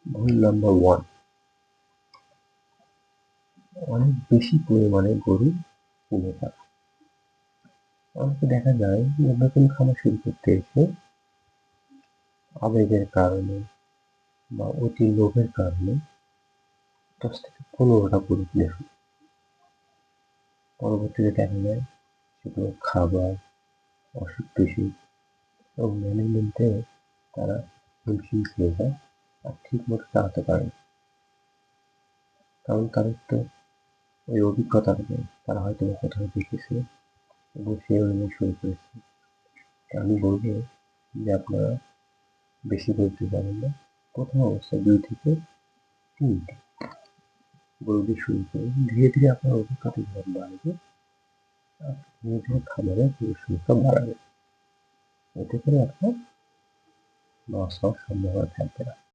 ভুল নাম্বার 1, অনেক বেশি পরিমাণে গরু কিনে ফেলা। অনেকে দেখা যায় যে নতুন খামার শুরু করতে এসে আবেগের কারণে বা অতি লোভের কারণে 10 থেকে 15টা গরু কিনে ফেলে। পরবর্তীতে দেখা যায় সেগুলো খাবার, অসুখ-বিসুখ এবং ম্যানেজমেন্টে তারা হিমশিম খেয়ে যায় আর ঠিকমতো চালাতে পারে না। কারণ তাদের তো ওই অভিজ্ঞতা নেই, তারা হয়তো কোথাও দেখেছে এবং সেই অনুযায়ী শুরু করেছে। আমি বলবো যে আপনারা বেশি বলতে যাবেন না, প্রথম অবস্থায় 2 থেকে 3টে গরু দিয়ে শুরু করুন। ধীরে ধীরে আপনার অভিজ্ঞতা যখন বাড়বে, ধীরে ধীরে খামারে গরুর সংখ্যা বাড়াবে। এতে করে আপনার লস হওয়ার সম্ভাবনা থাকবে না।